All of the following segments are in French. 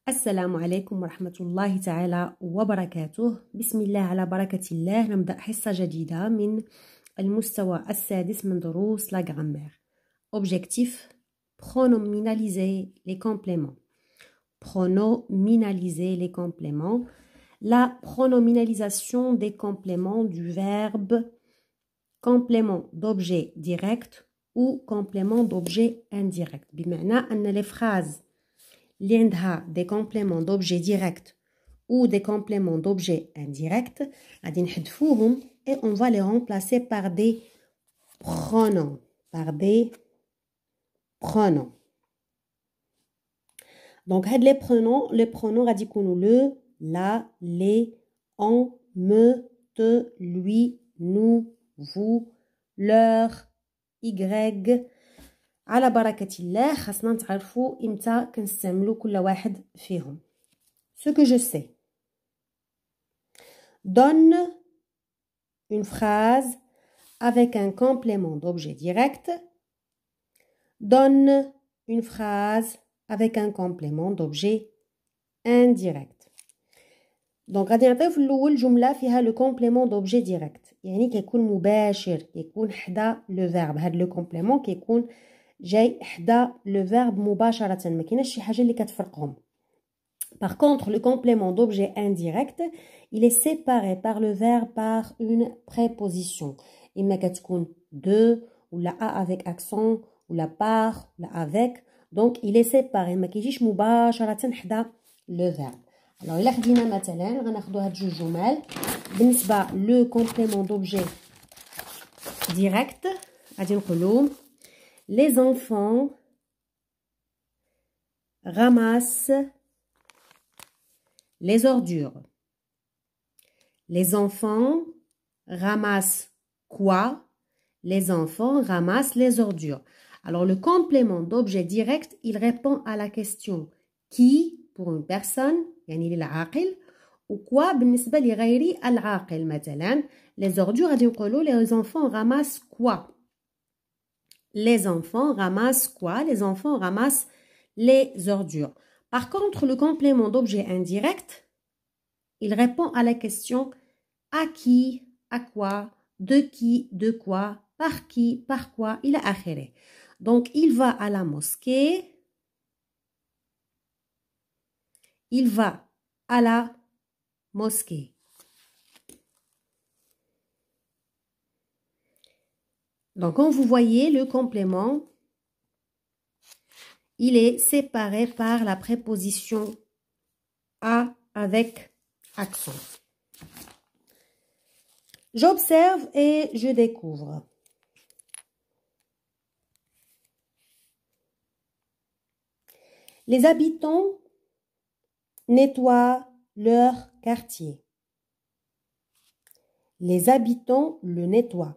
السلام عليكم ورحمة الله تعالى وبركاته. بسم الله على بركة الله. نبدأ حصة جديدة من المستوى السادس من دروس لا grammaire. Objectif: pronominaliser les compléments. Pronominaliser les compléments. La pronominalisation des compléments du verbe complément d'objet direct ou complément d'objet indirect. بمعنى أن les phrases اللي عندها des compléments d'objet direct ou des compléments d'objet indirect غادي نحذفوهم et on va les remplacer par des pronoms. Donc هاد les pronoms غادي يكونوا le, la, les, on, me, te, lui, nous, vous, leur, y. على بركة الله خاصنا نتعرفوا امتى كنستعملوا كل واحد فيهم. Ce que je sais. Donne une phrase avec un complément d'objet direct. Donne une phrase avec un complément d'objet indirect. Donc غادي نعطيو في الاول جمله فيها لو كومبليمون دوبجي ديريكت، يعني كيكون مباشر، كيكون حدا لو فيرب. هاد لو كومبليمون كيكون جاي حدا لو فيرب مباشره، ما كايناش شي حاجه اللي كتفرقهم. Par contre, le complément d'objet indirect, il est séparé par le verbe par une préposition. إما كتكون de ou la a avec accent ou la par ou la avec. Donc il est séparé، ما كيجيش مباشره حدا le verbe. Alors إلا خدينا مثلا غناخدو هاد جوج جمل بالنسبه لو complément d'objet direct. غادي نقولو les enfants ramassent les ordures. Les enfants ramassent quoi? Les enfants ramassent les ordures. Alors le complément d'objet direct, il répond à la question qui pour une personne يعني للعاقل و quoi بالنسبة لغير العاقل. مثلا les ordures غادي نقولوا les enfants ramassent quoi? Les enfants ramassent quoi? Les enfants ramassent les ordures. Par contre, le complément d'objet indirect, il répond à la question à qui, à quoi, de qui, de quoi, par qui, par quoi, il a akhiré. Donc, il va à la mosquée. Il va à la mosquée. Donc, comme vous voyez, le complément, il est séparé par la préposition à avec accent. J'observe et je découvre. Les habitants nettoient leur quartier. Les habitants le nettoient.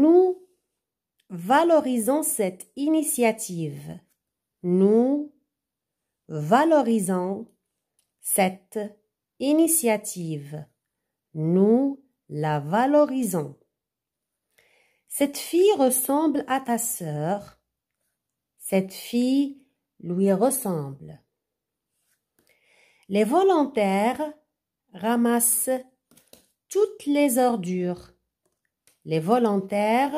Nous valorisons cette initiative. Nous valorisons cette initiative. Nous la valorisons. Cette fille ressemble à ta sœur. Cette fille lui ressemble. Les volontaires ramassent toutes les ordures. Les volontaires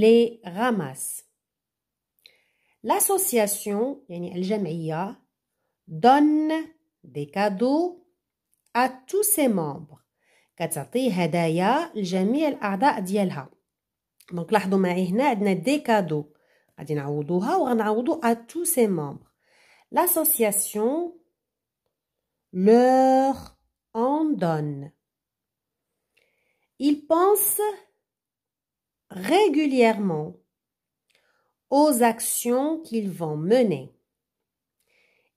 les ramassent. L'association يعني الجمعية donne des cadeaux à tous ses membres. كتعطي هدايا لجميع الأعضاء ديالها. دونك لاحظوا معي هنا عندنا دي كادو غادي نعوضوها وغنعوضو à tous ses membres. L'association leur en donne. Ils pensent régulièrement aux actions qu'ils vont mener.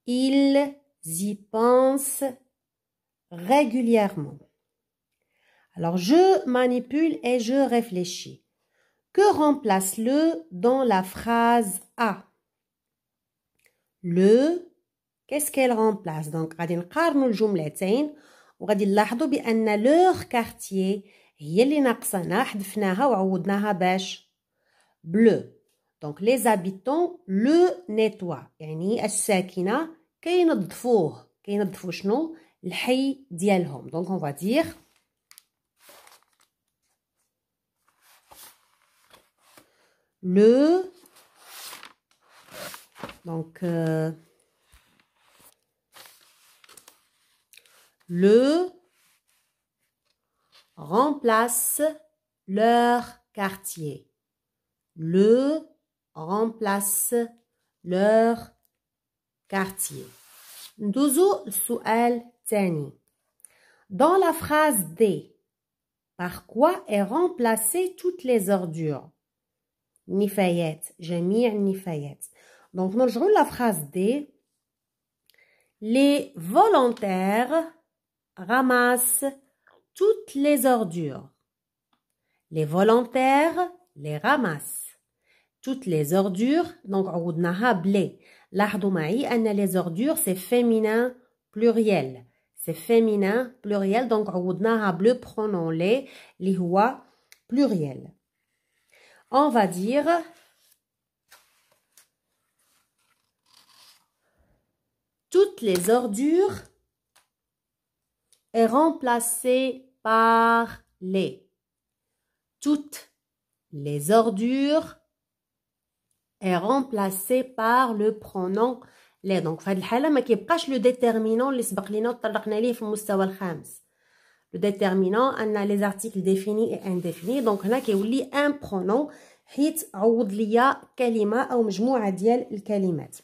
Ils y pensent régulièrement. Alors, je manipule et je réfléchis. Que remplace le dans la phrase A? Le, qu'est-ce qu'elle remplace? Donc, غادي نقارنوا الجملتين وغادي نلاحظوا بأن leur quartier هي اللي ناقصانا حذفناها وعوضناها باش bleu. Donc les habitants le nettoient. يعني الساكنة كينظفوه. كينظفوا شنو؟ الحي ديالهم. Donc on va dire le donc le remplace leur quartier. Le remplace leur quartier. ندوزو السؤال الثاني. Dans la phrase D, par quoi est remplacée toutes les ordures? نفايات, جميع النفايات. Donc نرجعو la phrase D. Les volontaires ramassent toutes les ordures. Les volontaires les ramassent. Toutes les ordures, donc عوضناها بلي. لاحظوا معي أن les ordures c'est féminin pluriel. C'est féminin pluriel, donc عوضناها بلو pronom les اللي هو pluriel. On va dire toutes les ordures est remplacée par les. Toutes les ordures est remplacée par le pronom les. Donc في هذه الحالة ما كيبقاش لو ديتيرمينون اللي سبق لينا وطرقنا ليه في المستوى الخامس. لو ديتيرمينون أن لي زارتيكل ديفيني اي انديفيني. دونك هنا كيولي ان برونون حيت عوض ليا كلمة أو مجموعة ديال الكلمات.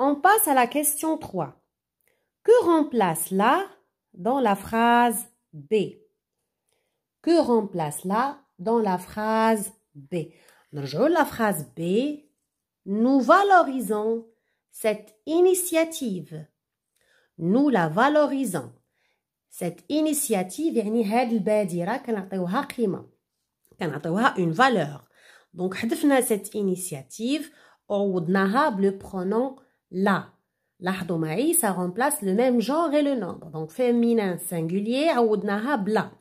On passe à la question 3. Que remplace la dans la phrase B? Que remplace la dans la phrase B? نرجعو la phrase B. Nous valorisons cette initiative. Nous la valorisons. Cette initiative يعني هاد البادرة كنعطيوها قيمة. كنعطيوها une valeur. Donc حذفنا cette initiative وعوضناها بلو pronom la. لاحظوا معي ça remplace le même genre et le nombre. Donc féminin singulier عوضناها بلا.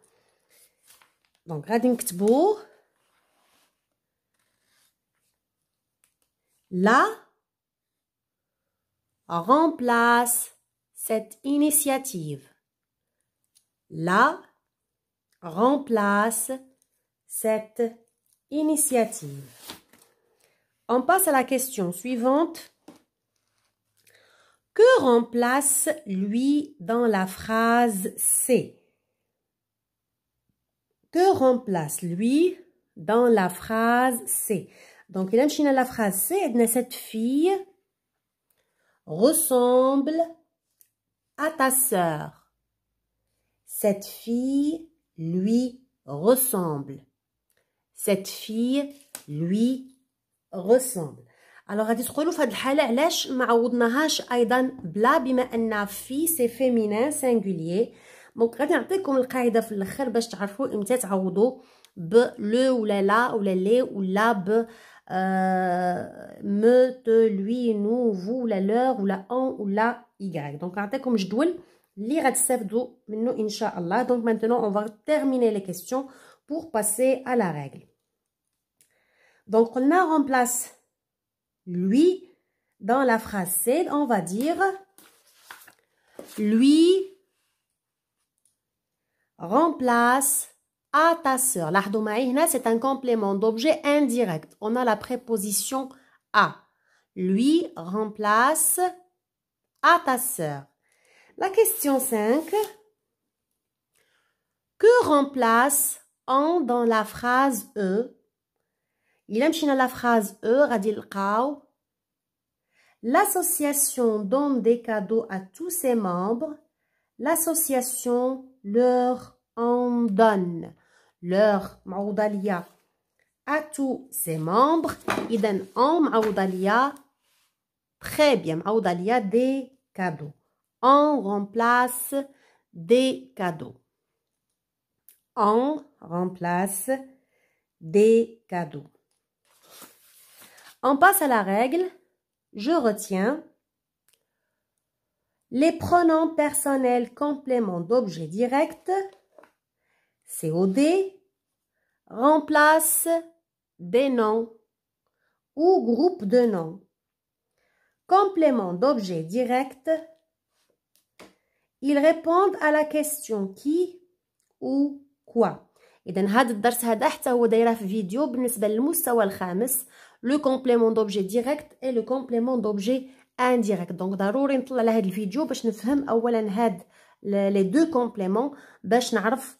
Donc غادي نكتبو la remplace cette initiative. La remplace cette initiative. On passe à la question suivante. Que remplace lui dans la phrase C? Que remplace lui dans la phrase C? Donc, il a la phrase C, cette fille ressemble à ta sœur. Cette fille lui ressemble. Cette fille lui ressemble. Alors غادي تقولوا في هذه الحالة علاش ما عوضناهاش أيضا بلا بما أن في سي فيمينان سينغوليي. دونك غادي نعطيكم القاعدة في الآخر باش تعرفوا إمتى تعوضوا ب لو ولا لا ولا لي ولا ب me, te, lui, nous, vous ولا leur ولا on ولا y. دونك نعطيكم جدول اللي غتستافدوا منه إن شاء الله. Donc maintenant on va terminer les questions pour passer à la règle. Donc on a remplace lui dans la phrase C, on va dire lui remplace à ta sœur. لاحظوا معي هنا c'est un complément d'objet indirect. On a la préposition à. Lui remplace à ta sœur. La question 5. Que remplace en dans la phrase E? إلا مشينا la phrase E غادي نلقاو l'association donne des cadeaux à tous ses membres. L'association leur en donne. Leur معوضة ليا à tous ses membres. إذن en معوضة ليا très bien معوضة ليا des cadeaux. On remplace des cadeaux. On remplace des cadeaux. On passe à la règle. Je retiens les pronoms personnels compléments d'objet direct. COD remplace des noms ou groupes de noms. Complément d'objet direct, ils répondent à la question qui ou quoi. إذن هذا الدرس هذا حتى هو دايره في فيديو بالنسبة للمستوى الخامس لو كومبليمون دوبجي ديريكت et لو كومبليمون دوبجي انديريكت. دونك ضروري نطلع على هذا الفيديو باش نفهم اولا هاد لي دو كومبليمون باش نعرفهم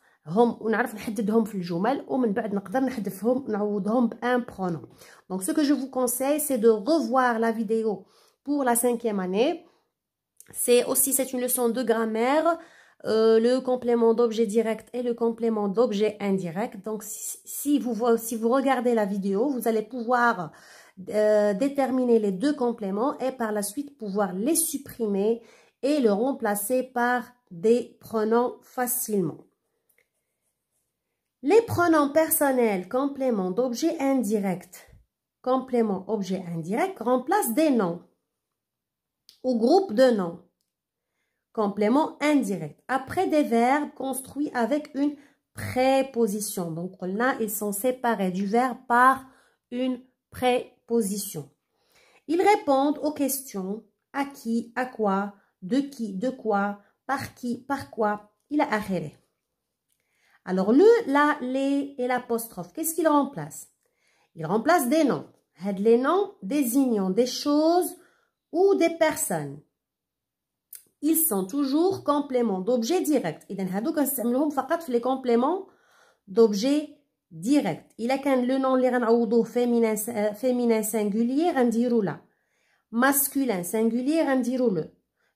ونعرف نحددهم في الجمل ومن بعد نقدر نحذفهم نعوضهم بان برونون. دونك ce que je vous conseille c'est de revoir la vidéo pour la 5e année. C'est une leçon de grammaire. Le complément d'objet direct et le complément d'objet indirect. Donc, si vous regardez la vidéo, vous allez pouvoir déterminer les deux compléments et par la suite pouvoir les supprimer et le remplacer par des pronoms facilement. Les pronoms personnels complément d'objet indirect, complément objet indirect remplacent des noms ou groupes de noms. Complément indirect. Après des verbes construits avec une préposition. Donc là, ils sont séparés du verbe par une préposition. Ils répondent aux questions à qui, à quoi, de quoi, par quoi, il a arrêté. Alors le, la, les et l'apostrophe, qu'est-ce qu'ils remplacent? Ils remplacent des noms. Les noms désignant des choses ou des personnes. Ils sont toujours compléments d'objet direct. إذن هادو كنستعملوهم فقط في les compléments d'objet direct. إلا كان le nom اللي غنعوضوه féminin singulier غنديرو لا. Masculin singulier غنديرو le.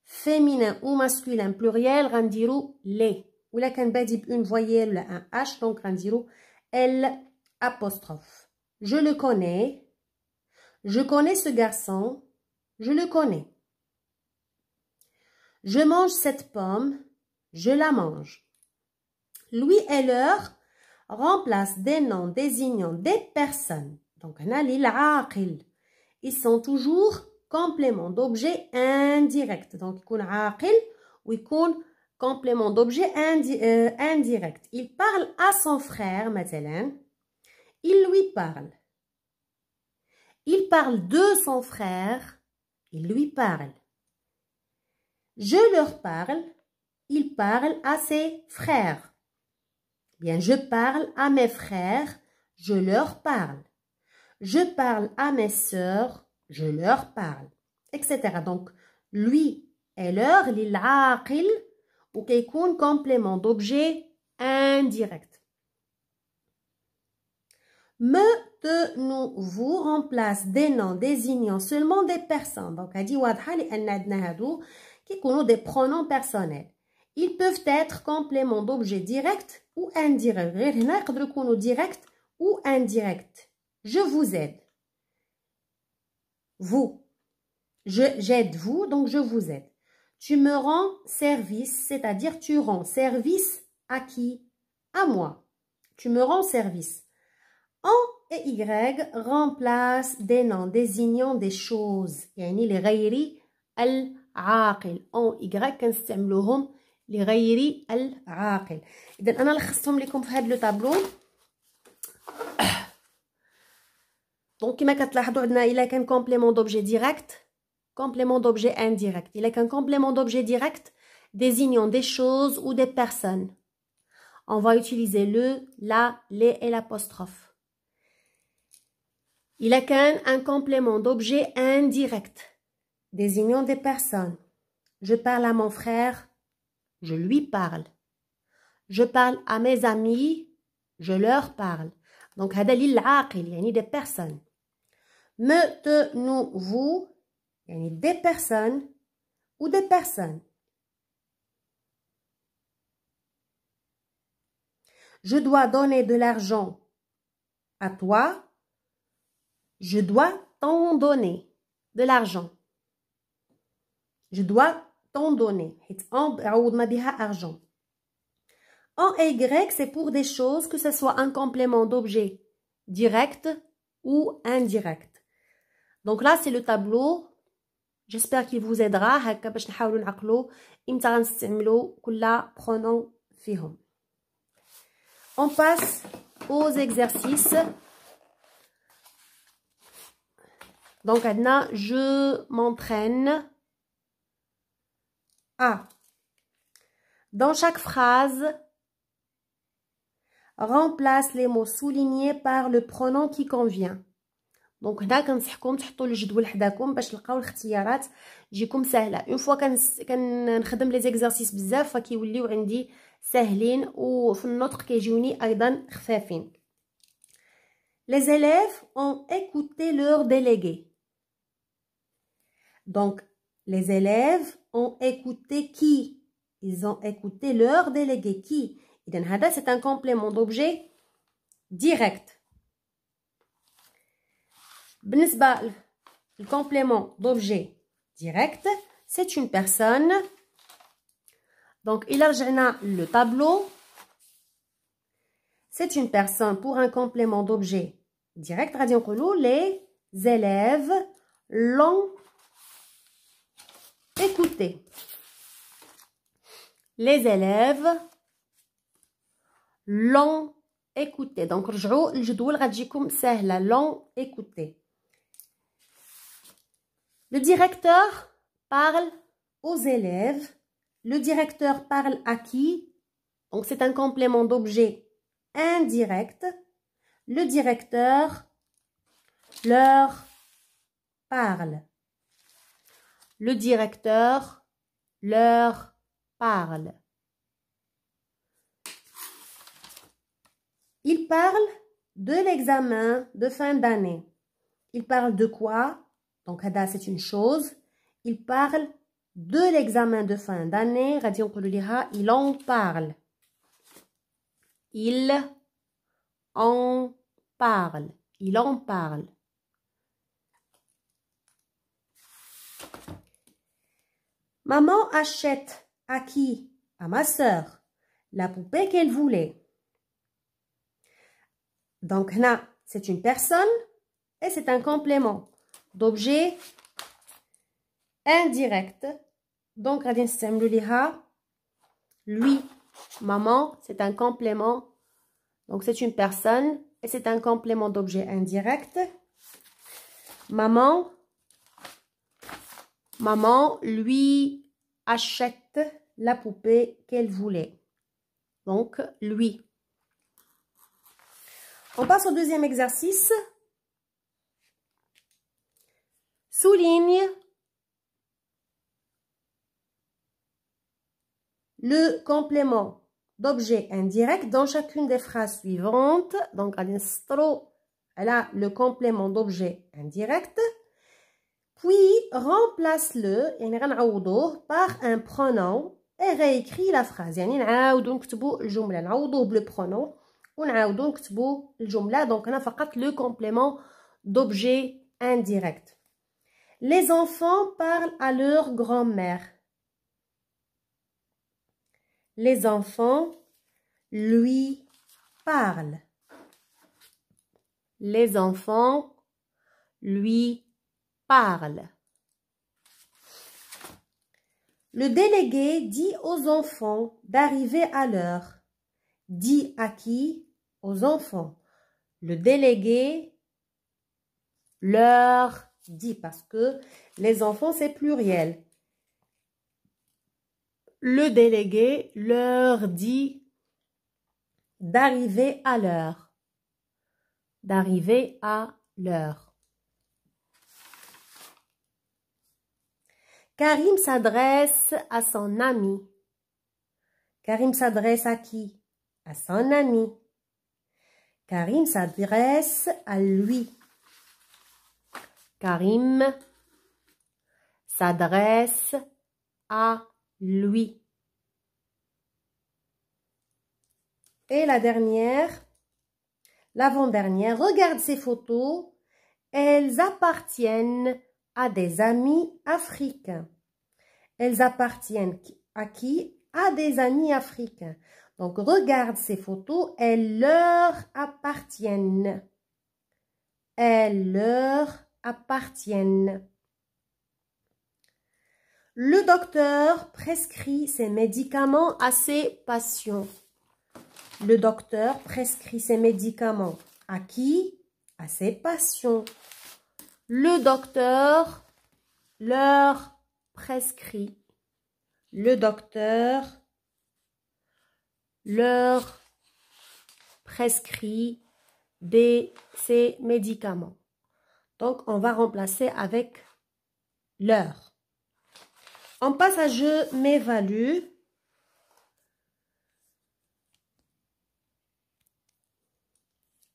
Féminin ou masculin pluriel غنديرو les. وإلا كان بادي بune voyelle ولا un H donc غنديرو L apostrophe. Je le connais. Je connais ce garçon. Je le connais. Je mange cette pomme, je la mange. Lui et leur remplacent des noms désignant des personnes. Donc, on a l'aqil. Ils sont toujours compléments d'objet indirect. Donc, il y a aqil ou il y a complément d'objet indirect. Il parle à son frère, مثلا. Il lui parle. Il parle de son frère. Il lui parle. Je leur parle, il parle à ses frères. Bien, je parle à mes frères, je leur parle. Je parle à mes sœurs, je leur parle, etc. Donc, lui et leur, l'aqil, ou qu'un complément d'objet indirect. Me, te, nous, vous remplace des noms désignant seulement des personnes. Donc, a dit wadha li anna adna hadou qui sont des pronoms personnels. Ils peuvent être compléments d'objet direct ou indirect. غير هنا يقدروا يكونوا direct ou indirect. Je vous aide. Vous. J'aide vous, donc je vous aide. Tu me rends service, c'est-à-dire tu rends service à qui? À moi. Tu me rends service. En et Y remplacent des noms désignant des choses. يعني لغير العاقل. En Y كنستعملوهم لغير العاقل. إذا أنا لخصتهم لكم في هذا لو طابلو. دونك كما كتلاحظوا عندنا إلا كان complément d'objet direct, complément d'objet indirect. إلا كان complément d'objet direct désignant des choses ou des personnes. On va utiliser le, la, les et l'apostrophe. Il a un complément d'objet indirect, désignant des personnes. Je parle à mon frère, je lui parle. Je parle à mes amis, je leur parle. Donc, هذا للعاقل, يعني des personnes. Me, te, nous, vous, يعني des personnes ou des personnes. Je dois donner de l'argent à toi. Je dois t'en donner de l'argent. Je dois t'en donner. Argent. En Y, c'est pour des choses, que ce soit un complément d'objet direct ou indirect. Donc là, c'est le tableau. J'espère qu'il vous aidera. هكا باش نحاولوا نعقلوا امتى غنستعملوا كل pronom فيهم. On passe aux exercices. Donc, Adna, je m'entraîne à. Dans chaque phrase, remplace les mots soulignés par le pronom qui convient. Donc, هنا كنصحكم تحطوا الجدول حداكم باش تلقاو الاختيارات تجيكم سهله. اون فوا كنخدم لي زيكزارسيس بزاف فكيوليو عندي ساهلين وفي النطق كيجيوني ايضا خفافين. Les élèves ont écouté leur délégué. Donc, les élèves ont écouté qui? Ils ont écouté leur délégué. Qui? إذن هذا c'est un complément d'objet direct. بالنسبة le complément d'objet direct, c'est une personne. Donc, il a رجعنا le tableau. C'est une personne pour un complément d'objet direct. غادي نقولوا les élèves l'ont écouté. Les élèves l'ont écouté. Donc, رجعوا الجدول غتجيكم سهلة. L'ont écouté. Le directeur parle aux élèves. Le directeur parle à qui? Donc, c'est un complément d'objet indirect. Le directeur leur parle. Le directeur leur parle. Il parle de l'examen de fin d'année. Il parle de quoi? Donc, هذا c'est une chose. Il parle de l'examen de fin d'année. غادي نقولوا ليها il en parle. Il en parle. Il en parle. Maman achète à qui? À ma sœur. La poupée qu'elle voulait. Donc, là, c'est une personne et c'est un complément d'objet indirect. Donc, غادي نستعملوا ليها lui. Maman, c'est un complément. Donc, c'est une personne et c'est un complément d'objet indirect. Maman lui achète la poupée qu'elle voulait. Donc, lui. On passe au deuxième exercice. Souligne le complément d'objet indirect dans chacune des phrases suivantes. Donc, elle a le complément d'objet indirect. Puis, remplace-le par un pronom et réécrit la phrase. يعني نعاودو نكتبو الجملة. نعوضوه بالpronom ونعاودو نكتبو الجملة. Donc, هنا فقط le complément d'objet indirect. Les enfants parlent à leur grand-mère. Les enfants lui parlent. Les enfants lui parlent. Le délégué dit aux enfants d'arriver à l'heure. Dit à qui? Aux enfants. Le délégué leur dit parce que les enfants c'est pluriel. Le délégué leur dit d'arriver à l'heure. D'arriver à l'heure. Karim s'adresse à son ami. Karim s'adresse à qui? À son ami. Karim s'adresse à lui. Karim s'adresse à lui. Et la dernière, l'avant-dernière, regarde ces photos. Elles appartiennent à des amis africains. Elles appartiennent à qui? À des amis africains. Donc, regarde ces photos. Elles leur appartiennent. Elles leur appartiennent. Le docteur prescrit ses médicaments à ses patients. Le docteur prescrit ses médicaments. À qui? À ses patients. Le docteur leur prescrit. Le docteur leur prescrit ses médicaments. Donc, on va remplacer avec leur. On passe à je m'évalue.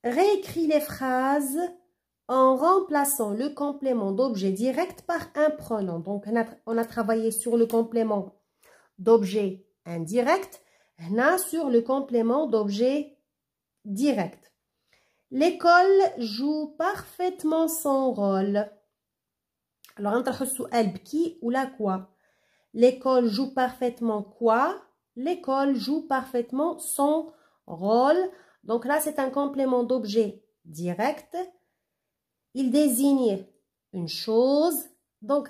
Réécris les phrases en remplaçant le complément d'objet direct par un pronom. Donc, on a travaillé sur le complément d'objet indirect. On sur le complément d'objet direct. L'école joue parfaitement son rôle. Alors, on va dire qui ou la quoi. L'école joue parfaitement quoi? L'école joue parfaitement son rôle. Donc là, c'est un complément d'objet direct. Il désigne une chose. Donc,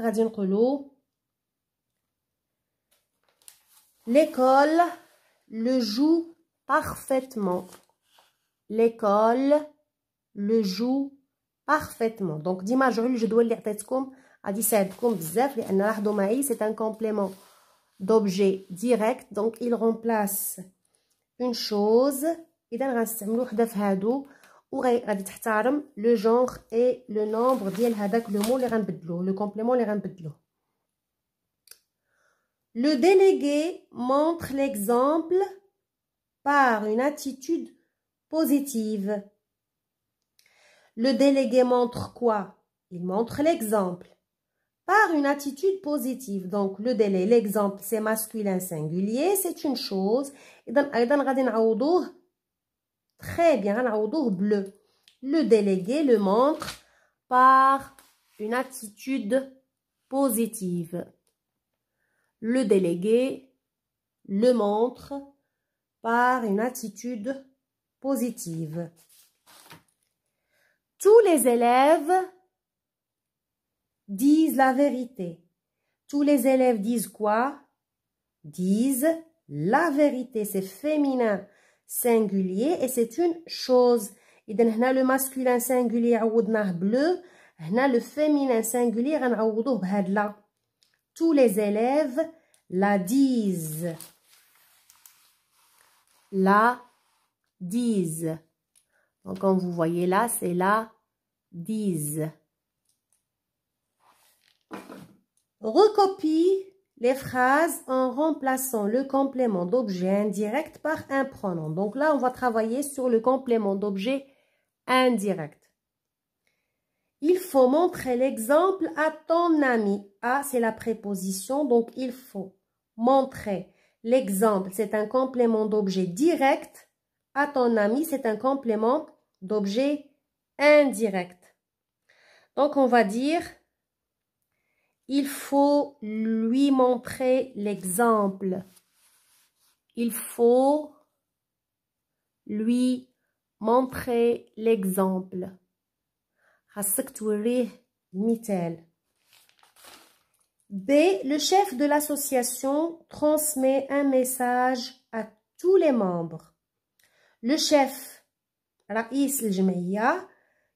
l'école le joue parfaitement. L'école le joue parfaitement. Donc, ديما رجعوا للجدول اللي عطيتكم غادي يساعدكم بزاف لان لاحظوا معي c'est un complément d'objet direct. Donc, il remplace une chose. إذا غنستعملو وحده في هادو وغادي تحترم لو جونغ اي لو نومبر ديال هذاك لو مو اللي غنبدلوه لو كومبليمون اللي غنبدلوه. Le délégué montre l'exemple par une attitude positive. Le délégué montre quoi? Il montre l'exemple par une attitude positive. Donc, le délégué, l'exemple, c'est masculin singulier, c'est une chose. إذن غادي نعوضوه très bien, غنعوضوه bleu. Le délégué le montre par une attitude positive. Le délégué le montre par une attitude positive. Tous les élèves disent la vérité. Tous les élèves disent quoi? Disent la vérité. C'est féminin singulier et c'est une chose. إذن هنا le masculin singulier عوضناه bleu. هنا le féminin singulier غنعوضوه بهاد لا. Tous les élèves la disent. La disent. Donc, comme vous voyez là, c'est la disent. Recopie les phrases en remplaçant le complément d'objet indirect par un pronom. Donc là, on va travailler sur le complément d'objet indirect. Il faut montrer l'exemple à ton ami. A, c'est la préposition, donc il faut montrer l'exemple. C'est un complément d'objet direct. À ton ami, c'est un complément d'objet indirect. Donc, on va dire, il faut lui montrer l'exemple. Il faut lui montrer l'exemple. B. Le chef de l'association transmet un message à tous les membres. Le chef, رئيس الجمعية,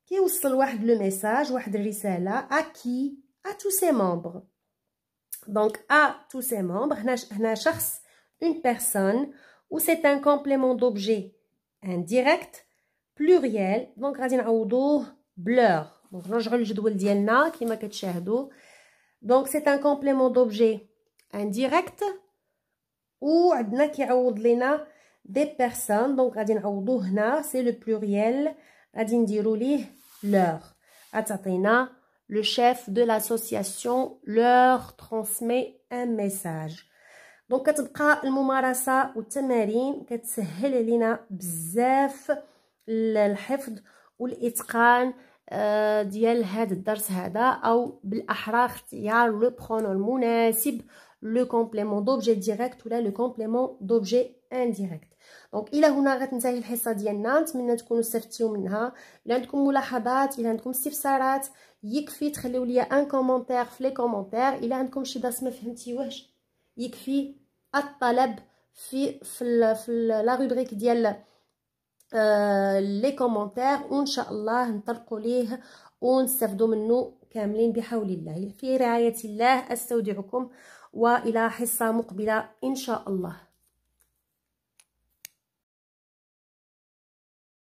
كيوصل واحد le message, واحد الرسالة, à qui? À tous ses membres. Donc, à tous ses membres, هنا شخص, une personne, ou c'est un complément d'objet indirect, pluriel, donc غادي نعوضوه blur. Donc, نرجعوا للجدول ديالنا كما كتشاهدوا. Donc, c'est un complément d'objet indirect ou عندنا كيعوض لنا des personnes. Donc, غادي نعوضوه هنا, c'est le pluriel. غادي نديروا ليه leur. غتعطينا le chef de l'association leur transmet un message. Donc, كتبقى الممارسة والتمارين كتسهل لنا بزاف الحفظ والإتقان ديال هذا الدرس هذا او بالاحرى اختيار لو برونون المناسب لو كومبليمون دوبجي ديريكت ولا لو كومبليمون دوبجي انديريكت. دونك الى هنا غتنتهي الحصه ديالنا. نتمنى تكونوا استفدتوا منها. الا عندكم ملاحظات الا عندكم استفسارات يكفي تخليو لي ان كومونتير في لي كومونتير. الا عندكم شي درس ما فهمتيوهش يكفي الطلب في لا روبريك ديال لي كومونتير، وان شاء الله نطرقوا ليه ونستفدوا منه كاملين بحول الله. في رعاية الله استودعكم، والى حصة مقبلة ان شاء الله.